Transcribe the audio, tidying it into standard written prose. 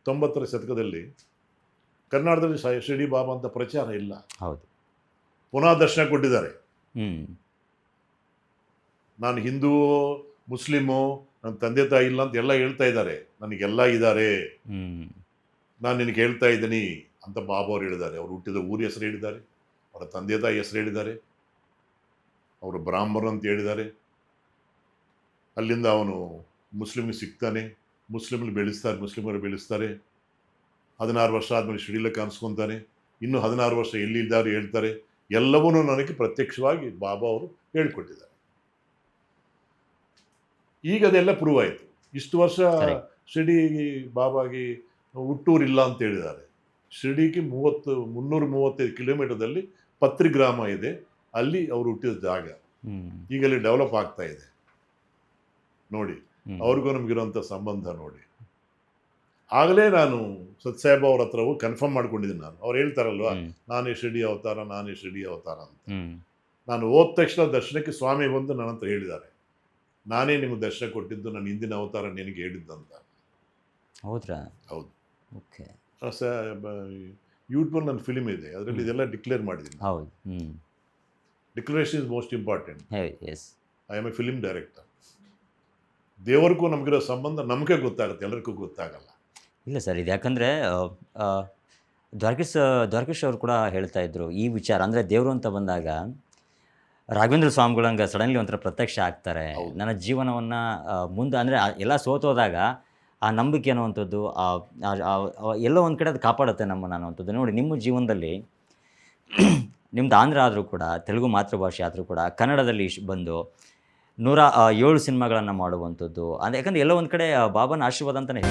90ರ ಶತಕದಲ್ಲಿ ಕರ್ನಾಟಕದಲ್ಲಿ ಶಿರ್ಡಿ ಬಾಬಾ ಅಂತ ಪ್ರಚಾರ ಇಲ್ಲ. ಹೌದು. ಪುನಃ ದರ್ಶನ ಕೊಟ್ಟಿದ್ದಾರೆ. ಹ್ಮ್. ನಾನು ಹಿಂದೂ ಮುಸ್ಲಿಮು, ನನ್ನ ತಂದೆ ತಾಯಿ ಇಲ್ಲ ಅಂತ ಎಲ್ಲ ಹೇಳ್ತಾ ಇದ್ದಾರೆ, ನನಗೆಲ್ಲ ಇದ್ದಾರೆ, ಹ್ಮ್. ನಾನು ನಿನಗೆ ಹೇಳ್ತಾ ಇದ್ದೀನಿ ಅಂತ ಬಾಬಾ ಅವ್ರು ಹೇಳಿದ್ದಾರೆ. ಅವ್ರು ಹುಟ್ಟಿದ ಊರ ಹೆಸರು ಹೇಳಿದ್ದಾರೆ, ಅವರ ತಂದೆ ತಾಯಿ ಹೆಸರು ಹೇಳಿದ್ದಾರೆ, ಅವರು ಬ್ರಾಹ್ಮಣರು ಅಂತ ಹೇಳಿದ್ದಾರೆ. ಅಲ್ಲಿಂದ ಅವನು ಮುಸ್ಲಿಮ್ಗೆ ಸಿಗ್ತಾನೆ, ಮುಸ್ಲಿಮ್ಗಳು ಬೆಳೆಸ್ತಾರೆ. 16 ವರ್ಷ ಆದಮೇಲೆ ಶಿಡಿಲ ಕಾಣಿಸ್ಕೊತಾನೆ, ಇನ್ನು 16 ವರ್ಷ ಎಲ್ಲಿದ್ದಾರೆ ಹೇಳ್ತಾರೆ. ಎಲ್ಲವೂ ನನಗೆ ಪ್ರತ್ಯಕ್ಷವಾಗಿ ಬಾಬಾ ಅವರು ಹೇಳ್ಕೊಟ್ಟಿದ್ದಾರೆ. ಈಗ ಅದೆಲ್ಲ ಪ್ರೂವ್ ಆಯಿತು. ಇಷ್ಟು ವರ್ಷ ಶಿರ್ಡಿ ಬಾಬಾಗೆ ಹುಟ್ಟೂರಿಲ್ಲ ಅಂತ ಹೇಳಿದ್ದಾರೆ. ಶಿರ್ಡಿಗೆ 335 ಕಿಲೋಮೀಟರ್ದಲ್ಲಿ ಪತ್ರಿ ಗ್ರಾಮ ಇದೆ, ಅಲ್ಲಿ ಅವರು ಹುಟ್ಟಿದ ಜಾಗ. ಈಗ ಅಲ್ಲಿ ಡೆವಲಪ್ ಆಗ್ತಾ ಇದೆ ನೋಡಿ. ಅವ್ರಿಗೂ ನಮಗಿರೋಂಥ ಸಂಬಂಧ ನೋಡಿ. ಆಗಲೇ ನಾನು ಸತ್ಸಾಹೇಬ ಅವ್ರ ಹತ್ರ ಹೋಗಿ ಕನ್ಫರ್ಮ್ ಮಾಡ್ಕೊಂಡಿದ್ದೀನಿ. ಅವ್ರು ಹೇಳ್ತಾರಲ್ವ, ನಾನೇ ಶಿರ್ಡಿ ಅವತಾರ ಅಂತ. ನಾನು ಹೋದ ತಕ್ಷಣ ದರ್ಶನಕ್ಕೆ ಸ್ವಾಮಿ ಬಂದು ನನ್ನ ಹತ್ರ ಹೇಳಿದ್ದಾರೆ, ನಾನೇ ನಿಮಗೆ ದರ್ಶನ ಕೊಟ್ಟಿದ್ದು, ನನ್ನ ಹಿಂದಿನ ಅವತಾರ ನಿನಗೆ ಹೇಳಿದ್ದಂತ. ಹೌದ್ರಾ? ಹೌದು. ಓಕೆ. ಯೂಟ್ಯೂಬ್ ನನ್ನ ಫಿಲ್ಮ್ ಇದೆ, ಅದರಲ್ಲಿ ಇದೆಲ್ಲ ಡಿಕ್ಲೇರ್ ಮಾಡಿದ್ದೀನಿ. ಹೌದು. Declaration is most important. Yes. I am a film director. ದೇವರಿಗೂ ನಮಗಿರೋ ಸಂಬಂಧ ನಮಗೆ ಗೊತ್ತಾಗುತ್ತೆ, ಎಲ್ಲರಿಗೂ ಗೊತ್ತಾಗಲ್ಲ. ಇಲ್ಲ ಸರ್, ಇದು ಯಾಕಂದರೆ ದ್ವಾರಕೀಶ್ ಅವರು ಕೂಡ ಹೇಳ್ತಾ ಇದ್ರು ಈ ವಿಚಾರ. ಅಂದರೆ ದೇವರು ಅಂತ ಬಂದಾಗ ರಾಘವೇಂದ್ರ ಸ್ವಾಮಿಗಳಂಗೆ ಸಡನ್ಲಿ ಒಂಥರ ಪ್ರತ್ಯಕ್ಷ ಆಗ್ತಾರೆ. ನನ್ನ ಜೀವನವನ್ನು ಮುಂದೆ ಅಂದರೆ ಎಲ್ಲ ಸೋತೋದಾಗ ಆ ನಂಬಿಕೆ ಅನ್ನುವಂಥದ್ದು ಎಲ್ಲೋ ಒಂದು ಕಡೆ ಅದು ಕಾಪಾಡುತ್ತೆ ನಮ್ಮನ್ನು ಅನ್ನುವಂಥದ್ದು. ನೋಡಿ, ನಿಮ್ಮ ಜೀವನದಲ್ಲಿ ನಿಮ್ದು ಆಂಧ್ರ ಆದರೂ ಕೂಡ, ತೆಲುಗು ಮಾತೃಭಾಷೆ ಆದರೂ ಕೂಡ, ಕನ್ನಡದಲ್ಲಿ ಬಂದು 107 ಸಿನಿಮಾಗಳನ್ನು ಮಾಡುವಂಥದ್ದು. ಅದು ಯಾಕಂದರೆ ಎಲ್ಲೋ ಒಂದು ಕಡೆ ಬಾಬಾನ ಆಶೀರ್ವಾದ ಅಂತಲೇ